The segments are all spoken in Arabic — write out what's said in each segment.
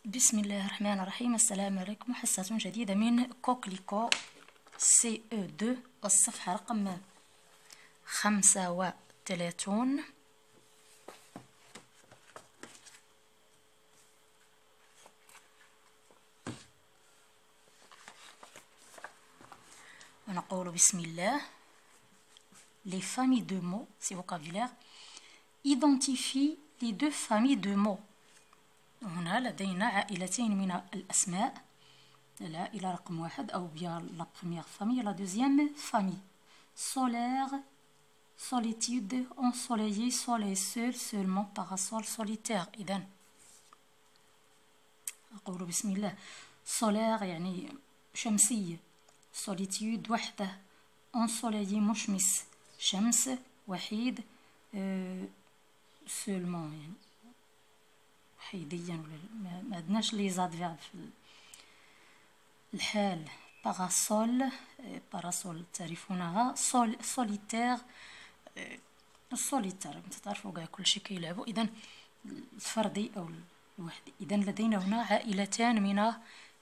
بسم الله الرحمن الرحيم. السلام عليكم. حصة جديدة من كوكليكو CE2 الصفحة رقم 35. ونقول بسم الله. Les familles de mots, c'est vocabulaire. Identifie les deux familles de mots. هنا لدينا عائلتين من الأسماء. العائلة رقم 1 أو bien la première famille, la deuxième famille. Solaire, solitude, ensoleillé, soleil, seul, seulement, parasol, solitaire. إذن أقول بسم الله. solaire يعني شمسية. solitude وحدة. ensoleillé مشمس شمس وحيد. seulement يعني وحيديا ما عندناش لي زادفيرب في الحال. باراسول باراسول تعرفونها. سوليتير السوليتير تعرفوا كاع كلشي كيلعبوا. اذا الفردي او الوحدي. اذا لدينا هنا عائلتان من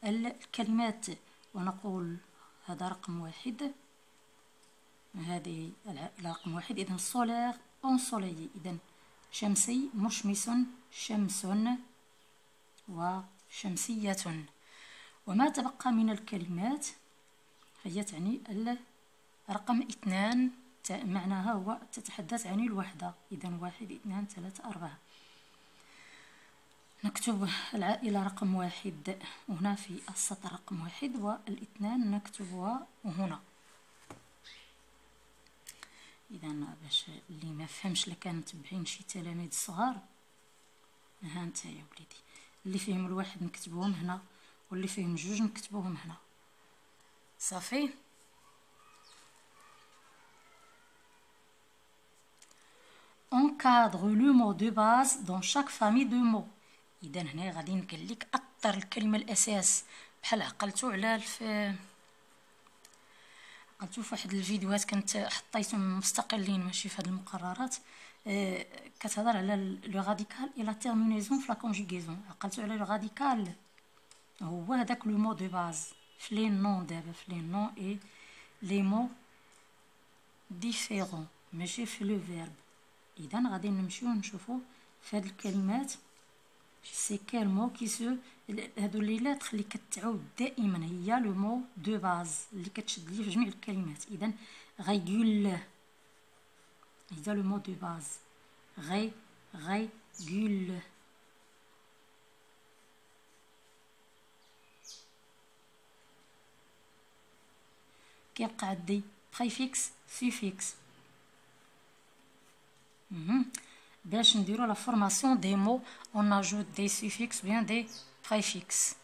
الكلمات ونقول هذا رقم 1. هذه العائلة رقم 1. اذا سولير انسوليي إذا شمسي مشمس شمس وشمسية. وما تبقى من الكلمات هي تعني رقم 2. معناها هو تتحدث عن الوحدة. إذا 1 2 3 4. نكتب العائلة رقم 1 هنا في السطر رقم 1 والاثنان نكتبها هنا. إذا باش اللي ما فهمش اللي كانوا متبعين شي تلاميذ صغار ها انت يا وليدي اللي فيهم الواحد نكتبوهم هنا واللي فيهم جوج نكتبوهم هنا صافي. encadre le mot de base dans chaque famille de mots. اذا هنا غادي نقول لك اطر الكلمه الاساس بحال عقلتو على عقلتو في واحد الفيديوهات كنت حطيتهم مستقلين ماشي في هاد المقررات. كتهضر على لو راديكال اي لا تيرمينيزون في لا كونجوغيزون. عقلتو على لو راديكال هو هذاك لو مو دو باز في لي نون. دابا في لي نون اي لي مو ديفيرون ماشي في لو فيرب. اذا غادي نمشيو نشوفو في هاد الكلمات سي كال مو كي سو هادو لي لاتر اللي كتعاود دائما هي لو مو دو باز اللي كتشد ليه في جميع الكلمات. اذا غيغول هذا لو مو دو باز غيغول. كيبقى عندي بريفيكس سوفيكس. باش نديرو لا فورماسيون دي مو اون اجوت دي سوفيكس بيان دي بريفيكس.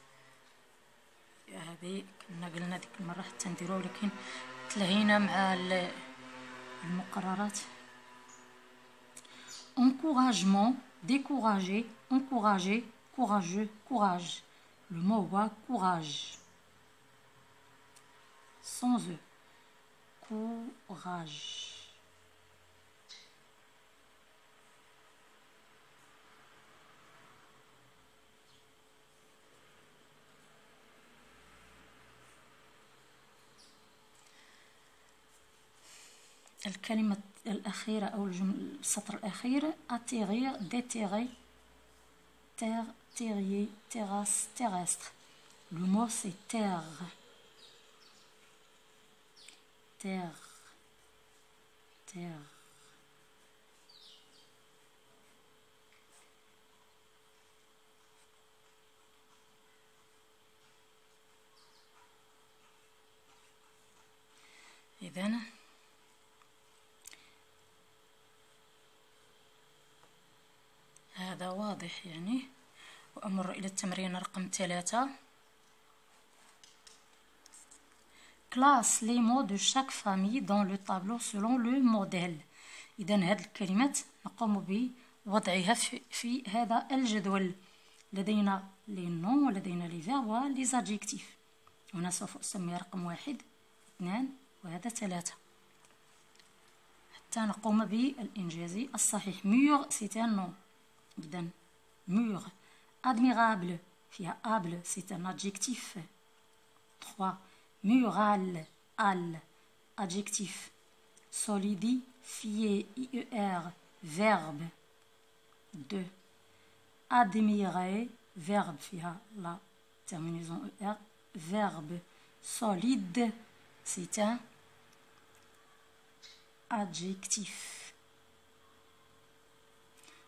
هذه كنا قلنا ديك المره حتى نديرو ولكن تلهينا مع المقررات. encouragement décourager encourager courageux courage. le mot هو courage sans e courage. الكلمة الأخيرة أو السطر الأخير atterrir déterrer terre terrier terrasse terrestre. le mot c'est terre terre terre. إذن هذا واضح يعني. وأمر إلى التمرين رقم 3. classe les mots de chaque famille dans le tableau selon le modèle. إذا هذه الكلمات نقوم بوضعها في هذا الجدول. لدينا لي نون ولدينا لي فيرب ولي زادجيكتيف. هنا سوف أسمي رقم 1 2 وهذا 3 حتى نقوم بالإنجاز الصحيح. mur c'est un nom. إذن mur. admirable fiable, c'est un adjectif. 3. Mural, al, adjectif. Solidifier, IER, verbe. 2. Admirer, verbe, la terminaison ER, verbe. Solide, c'est un adjectif.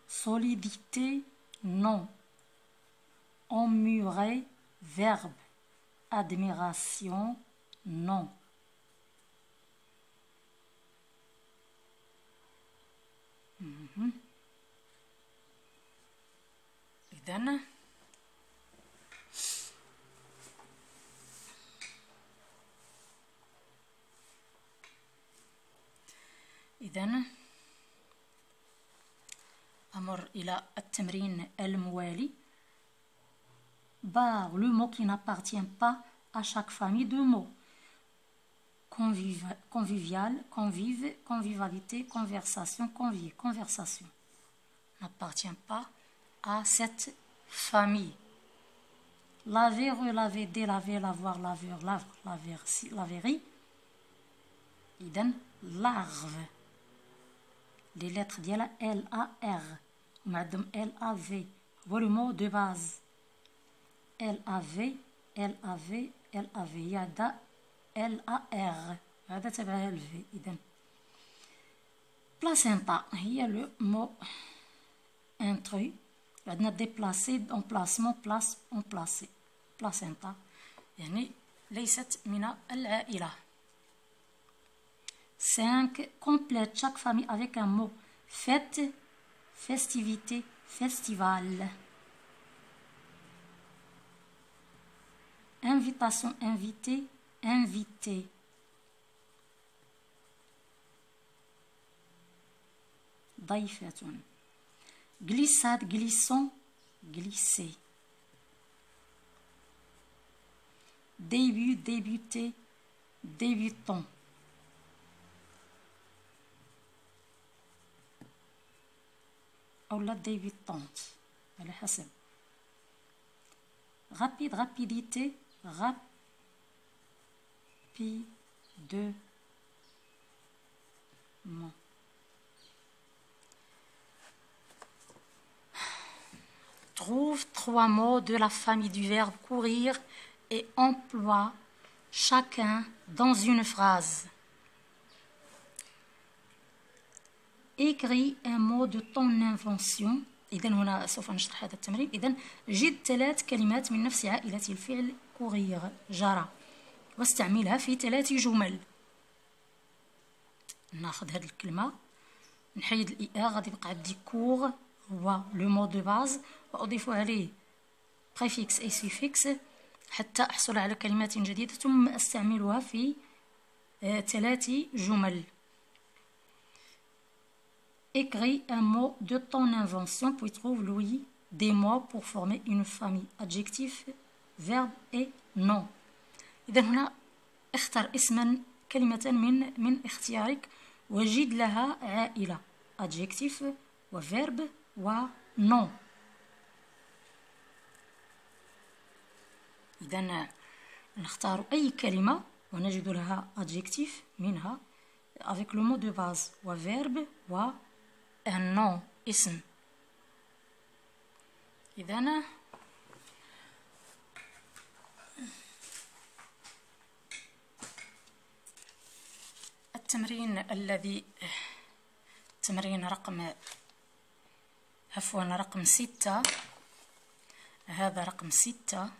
Solidité, nom. Emmuré, verbe. Admiration, nom. إذن أمر إلى التمرين الموالي. Barre le mot qui n'appartient pas à chaque famille de mots. Convivial, convive, convivialité, conversation, convier, conversation. N'appartient pas à cette famille. Laver, relaver, délaver, lavoir, laveur, lavre, laverie. Idem, larve. Les lettres ديالها L-A-R ومعدهم L-A-V. هو le mot de base. L-A-V, L-A-V, L-A-V. يعدا L-A-R. هذا تبعها الفي. إذن placenta هي le mot intrus. عندنا déplacer, emplacement, place, emplacer. placenta يعني ليست من العائلة. 5. Complète chaque famille avec un mot. Fête, festivité, festival. Invitation, invité, invité. ضيفة. Glissade, glissant, glisser. Début, débuter, débutant. أو لا débutante على حسب. Rapide, rapidité, rapidement. Trouve 3 mots de la famille du verbe courir et emploie chacun dans une phrase. Écris un mot de ton invention. إذن هنا سوف نشرح هذا التمرين. إذن جد 3 كلمات من نفس عائلة الفعل كورير جرى واستعملها في 3 جمل. ناخذ هذه الكلمة نحيد الإي غادي يبقى عندي كور هو لو مو دو باز وأضيف عليه بريفيكس أي سيفيكس حتى أحصل على كلمات جديدة ثم أستعملها في 3 جمل. Écris un mot de ton invention, puis trouve, Louis, des mots pour former une famille. Adjectif, verbe et nom. إذا هنا اختر اسما كلمة من اختيارك وجد لها عائلة. Adjectif وverbe وnom. إذا نختار أي كلمة ونجد لها adjectif منها avec le mot de base وverbe و un nom اسم. إذن التمرين الذي تمرين رقم 6. هذا رقم 6.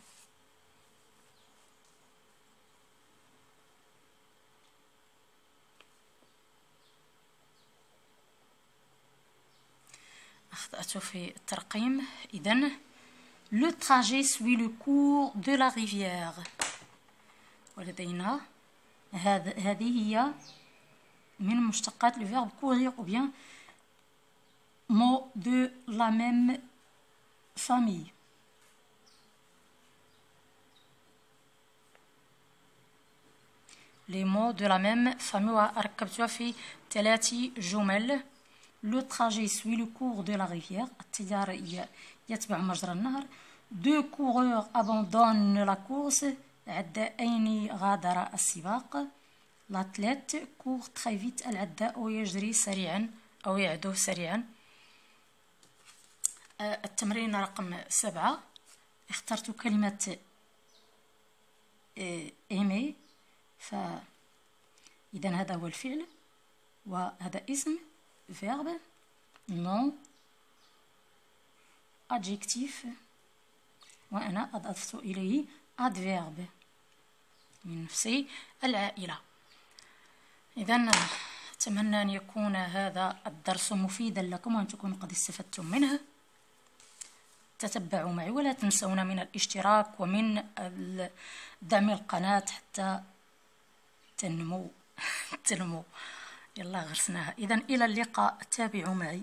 أخطأت في الترقيم. إذن le trajet suit le cours de la rivière. ولدينا هذه هي من مشتقات le verbe courir ou bien mots de la même famille. Les mots de la même famille وركبتها في 3 جمل. Le trajet suit le cours de la rivière. التيار يتبع مجرى النهر. deux coureurs abandonnent la course. عدائين غادر السباق. l'athlète court très vite. العداء يجري سريعا أو يعدو سريعا. التمرين رقم 7. اخترت كلمة aimer، فإذا هذا هو الفعل وهذا اسم verbe، nom adjectif، وأنا أضفت إليه adverbe من نفس العائلة. إذا أتمنى أن يكون هذا الدرس مفيدا لكم وأن تكونوا قد استفدتم منه. تتبعوا معي ولا تنسون من الاشتراك ومن دعم القناة حتى تنمو. يلا غرسناها. إذا إلى اللقاء، تابعوا معي.